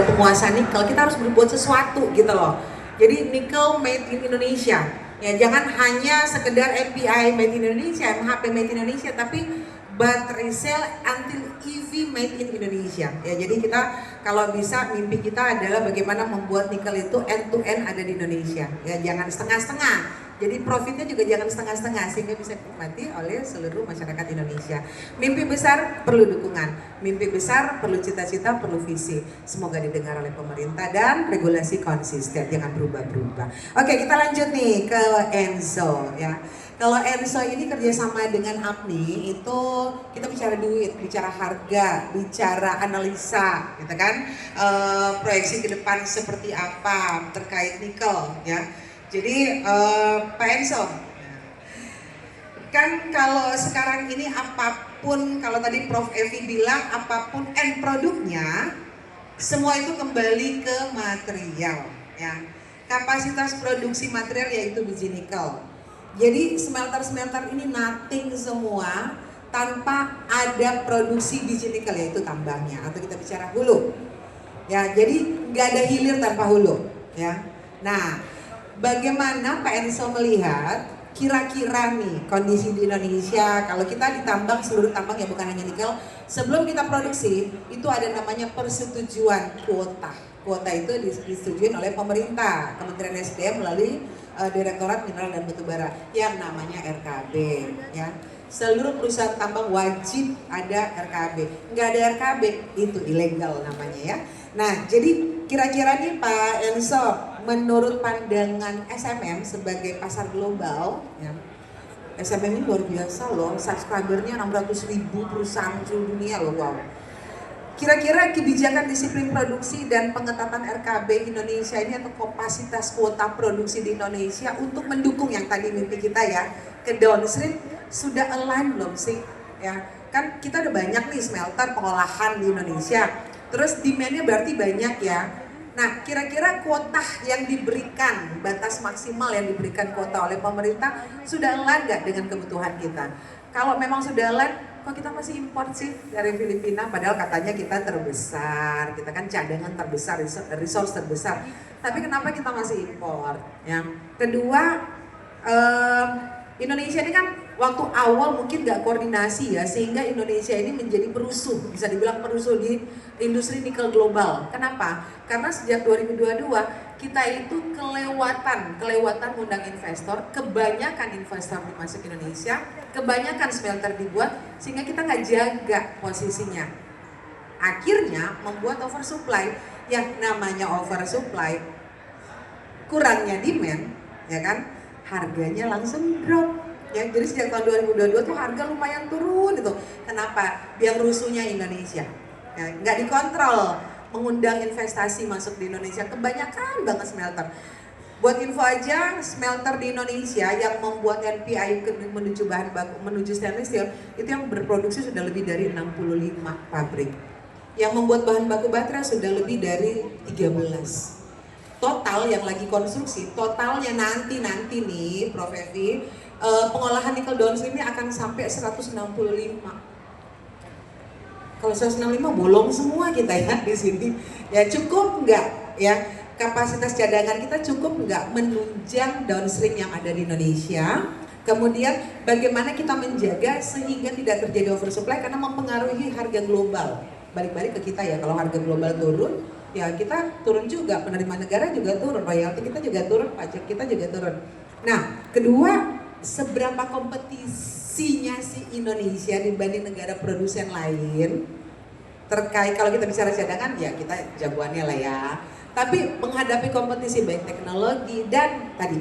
penguasa nikel, kita harus berbuat sesuatu gitu loh. Jadi nikel made in Indonesia. Ya, jangan hanya sekedar MPI made in Indonesia, MHP made in Indonesia, tapi baterai cell until EV made in Indonesia. Ya, jadi kita kalau bisa mimpi kita adalah bagaimana membuat nikel itu end to end ada di Indonesia. Ya, jangan setengah-setengah. Jadi profitnya juga jangan setengah-setengah sehingga bisa dinikmati oleh seluruh masyarakat Indonesia. Mimpi besar perlu dukungan, mimpi besar perlu cita-cita, perlu visi. Semoga didengar oleh pemerintah dan regulasi konsisten, jangan berubah-berubah. Oke, kita lanjut nih ke Enzo ya. Kalau Enzo ini kerjasama dengan APNI itu kita bicara duit, bicara harga, bicara analisa, gitu kan? Proyeksi ke depan seperti apa terkait nikel ya. Jadi Pak Enzo, kan kalau sekarang ini apapun, kalau tadi Prof. Evi bilang apapun end produknya, semua itu kembali ke material ya. Kapasitas produksi material yaitu biji nikel. Jadi smelter-smelter ini nothing semua tanpa ada produksi biji nikel, yaitu tambangnya atau kita bicara hulu. Ya, jadi nggak ada hilir tanpa hulu ya. Nah, bagaimana Pak Enzo melihat kira-kira nih kondisi di Indonesia kalau kita ditambang seluruh tambang ya, bukan hanya nikel, sebelum kita produksi itu ada namanya persetujuan kuota. Kuota itu disetujui oleh pemerintah, Kementerian SDM melalui Direktorat Mineral dan Batubara yang namanya RKB ya. Seluruh perusahaan tambang wajib ada RKB. Nggak ada RKB itu ilegal namanya ya. Nah, jadi kira-kira nih Pak Enzo, menurut pandangan SMM sebagai pasar global ya, SMM ini luar biasa loh, subscribernya 600.000 perusahaan seluruh dunia loh, wow. Kira-kira kebijakan disiplin produksi dan pengetatan RKB Indonesia ini atau kapasitas kuota produksi di Indonesia untuk mendukung yang tadi mimpi kita ya ke downstream sudah align belum sih? Ya, kan kita udah banyak nih smelter pengolahan di Indonesia. Terus demand-nya berarti banyak ya. Nah, kira-kira kuota yang diberikan, batas maksimal yang diberikan kuota oleh pemerintah sudah align nggak dengan kebutuhan kita? Kalau memang sudah align, kok kita masih import sih dari Filipina, padahal katanya kita terbesar, kita kan cadangan terbesar, resource terbesar, tapi kenapa kita masih import? Ya. Kedua, Indonesia ini kan waktu awal mungkin nggak koordinasi ya, sehingga Indonesia ini menjadi perusuh, bisa dibilang perusuh di industri nikel global. Kenapa? Karena sejak 2022 kita itu kelewatan undang investor, kebanyakan investor masuk Indonesia, kebanyakan smelter dibuat, sehingga kita nggak jaga posisinya. Akhirnya membuat oversupply. Yang namanya oversupply, kurangnya demand, ya kan? Harganya langsung drop. Ya, jadi sejak tahun 2022 tuh harga lumayan turun itu. Kenapa? Biar rusuhnya Indonesia. Ya, nggak dikontrol. Mengundang investasi masuk di Indonesia, kebanyakan banget smelter. Buat info aja, smelter di Indonesia yang membuat NPI menuju bahan baku, menuju stainless steel itu yang berproduksi sudah lebih dari 65 pabrik. Yang membuat bahan baku baterai sudah lebih dari 13. Total yang lagi konstruksi, totalnya nanti nih Prof. Evi, pengolahan nikel downstream ini akan sampai 165. Kalau 165 bolong semua kita ya di sini. Ya cukup nggak ya, kapasitas cadangan kita cukup nggak menunjang downstream yang ada di Indonesia? Kemudian bagaimana kita menjaga sehingga tidak terjadi oversupply karena mempengaruhi harga global. Balik-balik ke kita ya, kalau harga global turun, ya kita turun juga, penerimaan negara juga turun, royalti kita juga turun, pajak kita juga turun. Nah, kedua, seberapa kompetisinya si Indonesia dibanding negara produsen lain terkait, kalau kita bicara cadangan ya kita jagoannya lah ya, tapi menghadapi kompetisi baik teknologi dan tadi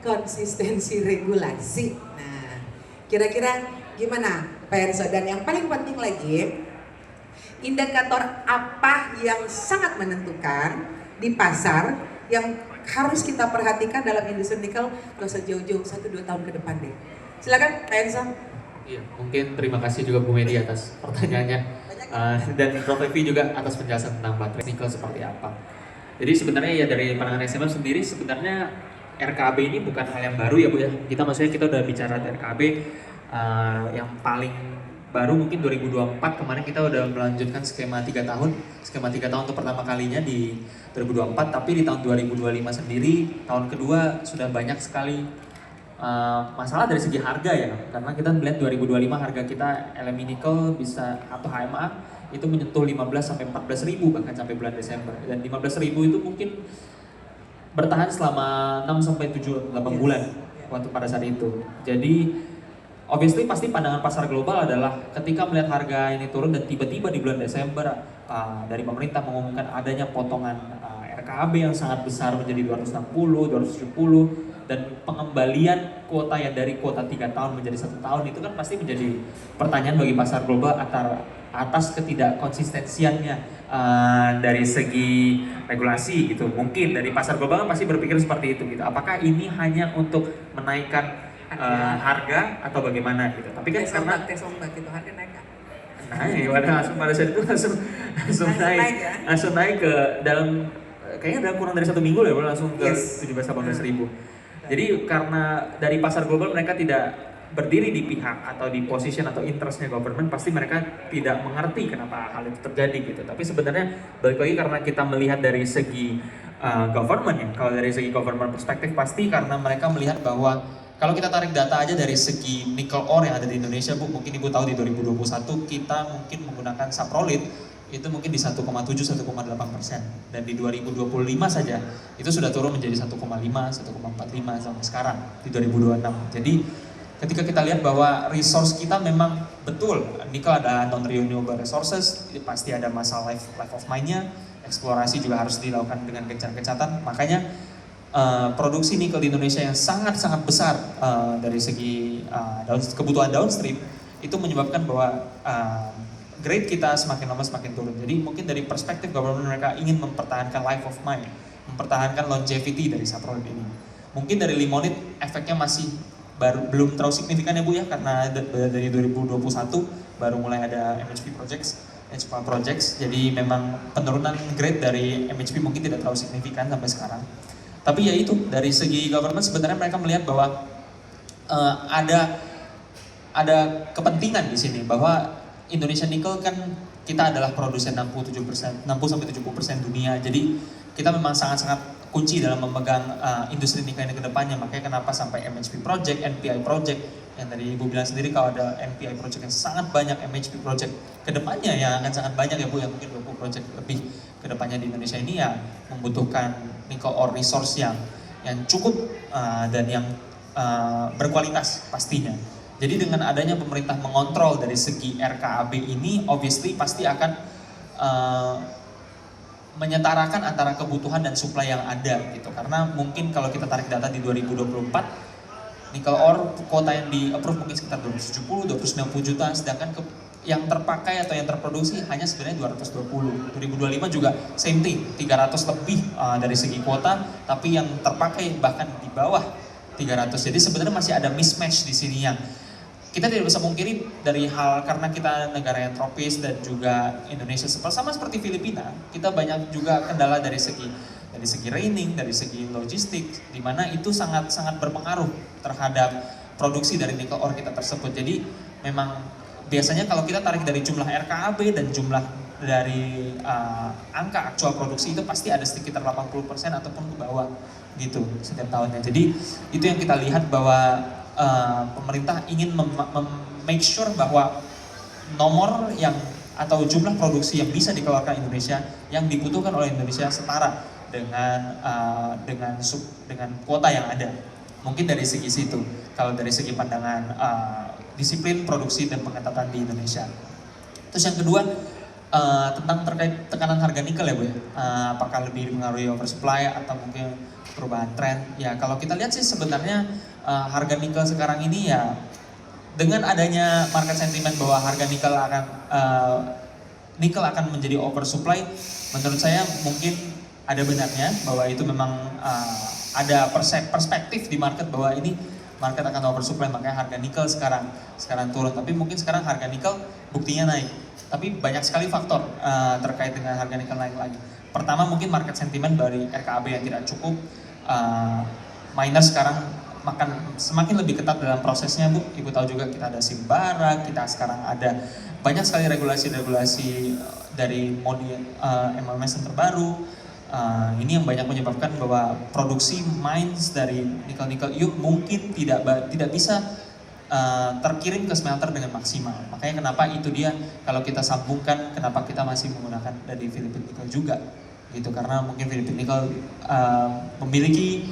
konsistensi regulasi. Nah, kira-kira gimana Pak Enzo? Dan yang paling penting lagi, indikator apa yang sangat menentukan di pasar yang harus kita perhatikan dalam industri nikel, gak usah jauh-jauh, 1-2 tahun ke depan deh. Silakan Pak Enzo. Iya, mungkin terima kasih juga Bu Medi atas pertanyaannya. Dan Prof. Evi juga atas penjelasan tentang baterai nikel seperti apa. Jadi sebenarnya ya dari pandangan SMM sendiri, sebenarnya RKB ini bukan hal yang baru ya Bu ya. Kita maksudnya kita udah bicara RKB yang paling baru mungkin 2024 kemarin kita udah melanjutkan skema 3 tahun. Skema 3 tahun untuk pertama kalinya di 2024, tapi di tahun 2025 sendiri, tahun kedua sudah banyak sekali masalah dari segi harga ya. Karena kita melihat 2025 harga kita LME Nickel bisa atau HMA itu menyentuh 15 sampai 14 ribu bahkan sampai bulan Desember. Dan 15 ribu itu mungkin bertahan selama 6 sampai 7 8 bulan waktu pada saat itu. Jadi obviously pasti pandangan pasar global adalah ketika melihat harga ini turun dan tiba-tiba di bulan Desember dari pemerintah mengumumkan adanya potongan RKAB yang sangat besar menjadi 260, 270 dan pengembalian kuota yang dari kuota 3 tahun menjadi 1 tahun, itu kan pasti menjadi pertanyaan bagi pasar global atas ketidakkonsistensiannya dari segi regulasi gitu. Mungkin dari pasar global kan pasti berpikir seperti itu gitu. Apakah ini hanya untuk menaikkan harga atau bagaimana gitu? Tapi kan karena tes ombak itu harga naik. naik, pada saat itu langsung naik ke dalam kayaknya dalam kurang dari 1 minggu lah, langsung ke 17-18 ribu. Jadi karena dari pasar global mereka tidak berdiri di pihak atau di position atau interestnya government, pasti mereka tidak mengerti kenapa hal itu terjadi gitu. Tapi sebenarnya balik lagi karena kita melihat dari segi government ya, kalau dari segi government perspektif pasti karena mereka melihat bahwa kalau kita tarik data aja dari segi nickel ore yang ada di Indonesia, Bu, mungkin Ibu tahu di 2021 kita mungkin menggunakan saprolid itu mungkin di 1,7-1,8%, dan di 2025 saja itu sudah turun menjadi 1,5, 1,45 sampai sekarang di 2026. Jadi ketika kita lihat bahwa resource kita memang betul, nikel ada non-renewable resources, pasti ada masalah life of mine-nya, eksplorasi juga harus dilakukan dengan gencar-gencatan, makanya produksi nikel di Indonesia yang sangat-sangat besar dari segi kebutuhan downstream itu menyebabkan bahwa grade kita semakin lama semakin turun. Jadi mungkin dari perspektif government mereka ingin mempertahankan life of mine, mempertahankan longevity dari saprolid ini. Mungkin dari limonit efeknya masih belum terlalu signifikan ya Bu ya, karena dari 2021 baru mulai ada MHP projects, jadi memang penurunan grade dari MHP mungkin tidak terlalu signifikan sampai sekarang. Tapi ya itu, dari segi government sebenarnya mereka melihat bahwa ada kepentingan di sini bahwa Indonesia Nickel kan kita adalah produsen 60-70% dunia. Jadi kita memang sangat-sangat kunci dalam memegang industri nikel ini ke depannya. Makanya kenapa sampai MHP project, NPI project, yang tadi Ibu bilang sendiri kalau ada NPI project yang sangat banyak, MHP project ke depannya yang akan sangat banyak ya Bu, yang mungkin 20 project lebih ke depannya di Indonesia ini ya membutuhkan nickel ore resource yang cukup dan yang berkualitas pastinya. Jadi dengan adanya pemerintah mengontrol dari segi RKAB ini, obviously pasti akan menyetarakan antara kebutuhan dan supply yang ada gitu. Karena mungkin kalau kita tarik data di 2024, nickel ore kuota yang di approve mungkin sekitar 270, 290 juta, sedangkan yang terpakai atau yang terproduksi hanya sebenarnya 220. 2025 juga same thing, 300 lebih dari segi kuota, tapi yang terpakai bahkan di bawah 300. Jadi sebenarnya masih ada mismatch di sini yang kita tidak bisa mungkiri dari hal karena kita negara yang tropis dan juga Indonesia sama seperti Filipina, kita banyak juga kendala dari segi raining, dari segi logistik, di mana itu sangat berpengaruh terhadap produksi dari nikel ore kita tersebut. Jadi memang biasanya kalau kita tarik dari jumlah RKAB dan jumlah dari angka aktual produksi itu pasti ada sekitar 80% ataupun ke bawah gitu setiap tahunnya. Jadi itu yang kita lihat bahwa pemerintah ingin make sure bahwa nomor yang atau jumlah produksi yang bisa dikeluarkan Indonesia yang dibutuhkan oleh Indonesia setara dengan kuota yang ada. Mungkin dari segi situ, kalau dari segi pandangan disiplin produksi dan pengetatan di Indonesia. Terus yang kedua tentang terkait tekanan harga nikel ya Bu ya, apakah lebih dipengaruhi oversupply atau mungkin perubahan tren? Ya kalau kita lihat sih sebenarnya harga nikel sekarang ini ya dengan adanya market sentiment bahwa harga nikel akan menjadi oversupply, menurut saya mungkin ada benarnya bahwa itu memang ada perspektif di market bahwa ini market akan oversupply, makanya harga nikel sekarang turun. Tapi mungkin sekarang harga nikel buktinya naik. Tapi banyak sekali faktor terkait dengan harga nikel naik lagi. Pertama mungkin market sentiment dari RKAB yang tidak cukup. Miners sekarang semakin lebih ketat dalam prosesnya, Bu. Ibu tahu juga kita ada SIM bara, kita sekarang ada banyak sekali regulasi-regulasi dari MMS yang terbaru. Ini yang banyak menyebabkan bahwa produksi mines dari nikel iup mungkin tidak bisa terkirim ke smelter dengan maksimal. Makanya kenapa itu dia kalau kita sambungkan, kenapa kita masih menggunakan dari Philippine Nickel juga, gitu. Karena mungkin Philippine Nickel memiliki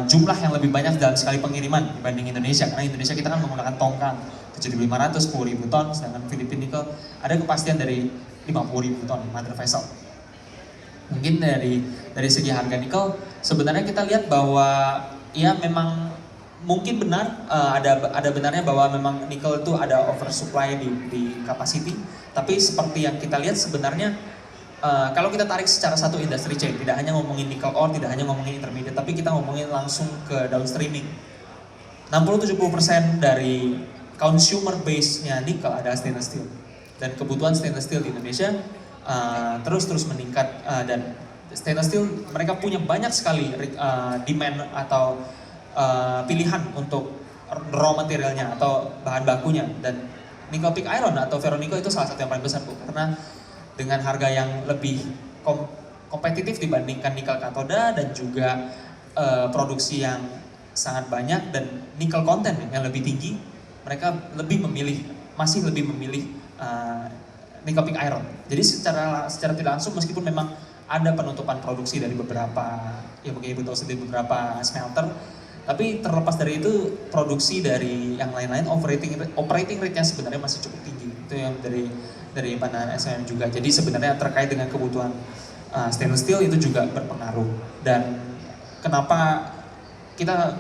jumlah yang lebih banyak dalam sekali pengiriman dibanding Indonesia. Karena Indonesia kita kan menggunakan tongkang 7.500, 10.000 ton, sedangkan Philippine Nickel ada kepastian dari 50.000 ton mother vessel. Mungkin dari segi harga nikel sebenarnya kita lihat bahwa ya memang mungkin benar ada benarnya bahwa memang nikel itu ada oversupply di capacity, tapi seperti yang kita lihat sebenarnya kalau kita tarik secara satu industry chain, tidak hanya ngomongin nickel ore, tidak hanya ngomongin intermediate, tapi kita ngomongin langsung ke downstreaming. 60-70% dari consumer base-nya nikel adalah stainless steel, dan kebutuhan stainless steel di Indonesia terus meningkat, dan stainless steel mereka punya banyak sekali demand atau pilihan untuk raw materialnya atau bahan bakunya, dan nickel pig iron atau ferronickel itu salah satu yang paling besar, Bu, karena dengan harga yang lebih kompetitif dibandingkan nikel katoda dan juga produksi yang sangat banyak dan nikel konten yang lebih tinggi, mereka masih lebih memilih nickel pig iron. Jadi secara tidak langsung, meskipun memang ada penutupan produksi dari beberapa, ya mungkin Ibu tahu sendiri, beberapa smelter, tapi terlepas dari itu produksi dari yang lain-lain operating rate-nya sebenarnya masih cukup tinggi. Itu yang dari pandangan SMM juga. Jadi sebenarnya terkait dengan kebutuhan stainless steel itu juga berpengaruh. Dan kenapa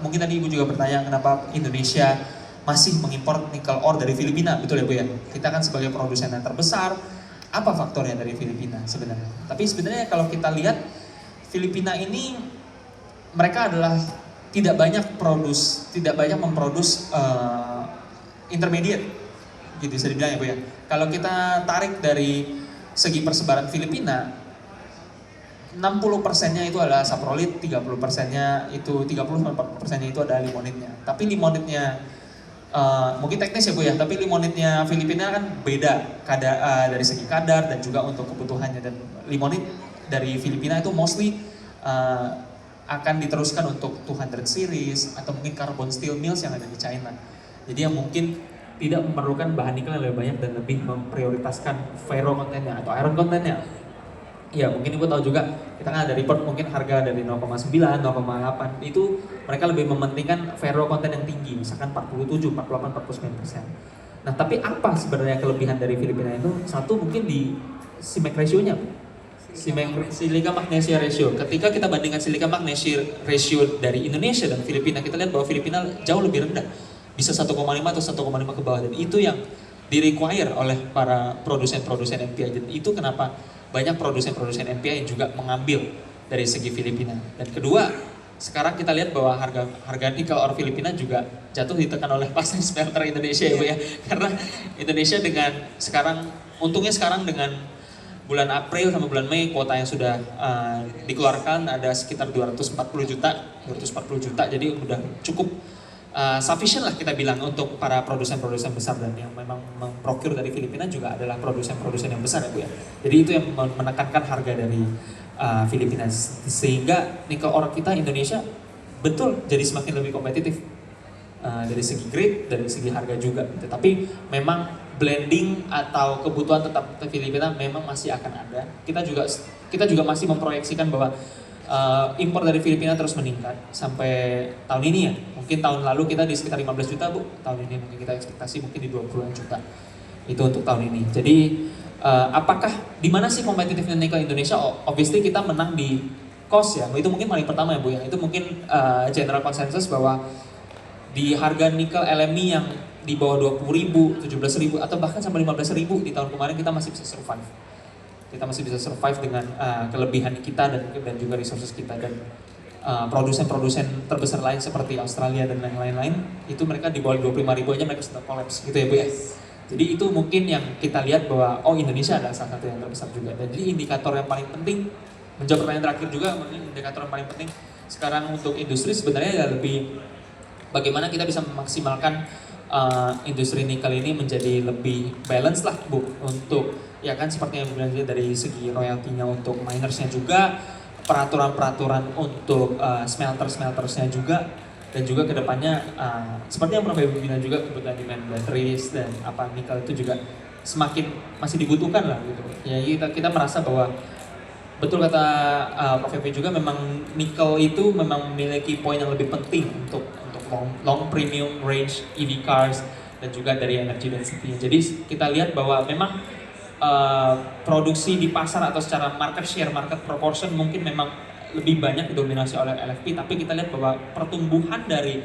mungkin tadi Ibu juga bertanya kenapa Indonesia masih mengimpor nikel ore dari Filipina, betul ya Bu ya? Kita kan sebagai produsen yang terbesar, apa faktornya dari Filipina sebenarnya? Tapi sebenarnya kalau kita lihat Filipina ini, mereka adalah tidak banyak memproduksi intermediate, gitu bisa dibilang ya Bu ya. Kalau kita tarik dari segi persebaran Filipina, 60%-nya itu adalah saprolit, 30%-nya itu 30-40%-nya itu adalah limonitnya. Tapi limonitnya mungkin teknis ya Bu ya, tapi limonitnya Filipina kan beda dari segi kadar dan juga untuk kebutuhannya, dan limonit dari Filipina itu mostly akan diteruskan untuk 200 series atau mungkin carbon steel mills yang ada di China. Jadi yang mungkin tidak memerlukan bahan nikel yang lebih banyak dan lebih memprioritaskan ferro kontennya atau iron kontennya. Ya mungkin Ibu tahu juga, kita kan ada report mungkin harga dari 0,9, 0,8 itu mereka lebih mementingkan ferro konten yang tinggi, misalkan 47, 48, 49%. Nah tapi apa sebenarnya kelebihan dari Filipina itu? Satu mungkin di CIMEC ratio-nya, silika magnesia ratio. Ketika kita bandingkan silika magnesia ratio dari Indonesia dan Filipina, kita lihat bahwa Filipina jauh lebih rendah, bisa 1,5 atau 1,5 ke bawah, dan itu yang di-require oleh para produsen-produsen NPI. Dan itu kenapa banyak produsen-produsen NPI yang juga mengambil dari segi Filipina. Dan kedua, sekarang kita lihat bahwa harga nikel ore Filipina juga jatuh ditekan oleh pasar smelter Indonesia ya Bu ya. Karena Indonesia untungnya sekarang dengan bulan April sama bulan Mei kuota yang sudah dikeluarkan ada sekitar 240 juta, jadi udah cukup sufficient lah kita bilang untuk para produsen-produsen besar, dan yang memang memprocure dari Filipina juga adalah produsen-produsen yang besar ya Bu ya. Jadi itu yang menekankan harga dari Filipina, sehingga nikel ore kita Indonesia betul jadi semakin lebih kompetitif dari segi grade, dari segi harga juga. Tetapi memang blending atau kebutuhan tetap Filipina memang masih akan ada. Kita juga masih memproyeksikan bahwa impor dari Filipina terus meningkat sampai tahun ini ya. Mungkin tahun lalu kita di sekitar 15 juta Bu, tahun ini mungkin kita ekspektasi mungkin di 20-an juta. Itu untuk tahun ini. Jadi apakah di mana sih kompetitifnya nikel Indonesia? Obviously kita menang di cost ya. Itu mungkin paling pertama ya Bu ya. Itu mungkin general consensus bahwa di harga nikel LME yang di bawah 20.000, 17.000 atau bahkan sampai 15.000 di tahun kemarin kita masih bisa survive. Kita masih bisa survive dengan kelebihan kita dan juga resources kita, dan produsen-produsen terbesar lain seperti Australia dan lain-lain itu mereka di bawah 25.000 aja mereka sudah collapse gitu ya Bu ya. Jadi itu mungkin yang kita lihat bahwa Indonesia adalah salah satu yang terbesar juga. Dan jadi indikator yang paling penting, menjawab pertanyaan terakhir juga, mungkin indikator yang paling penting sekarang untuk industri sebenarnya ya lebih bagaimana kita bisa memaksimalkan industri nikel ini menjadi lebih balance lah Bu, untuk ya kan seperti yang bilang dari segi royaltinya untuk minersnya juga, peraturan-peraturan untuk smeltersnya juga, dan juga kedepannya seperti yang Prof. Ibu bilang juga, kebutuhan demand batteries dan nikel itu juga semakin masih dibutuhkan lah gitu. Ya kita merasa bahwa betul kata Prof. Evi juga, memang nikel itu memang memiliki poin yang lebih penting untuk long premium range EV cars dan juga dari energy density. Jadi kita lihat bahwa memang produksi di pasar atau secara market share, market proportion mungkin memang lebih banyak didominasi oleh LFP, tapi kita lihat bahwa pertumbuhan dari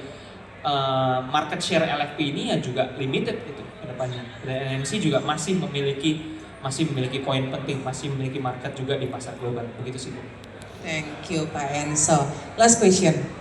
market share LFP ini ya juga limited gitu ke depannya. Dan NMC juga masih memiliki poin penting, masih memiliki market juga di pasar global. Begitu sih Bu. Thank you Pak Enso. Last question.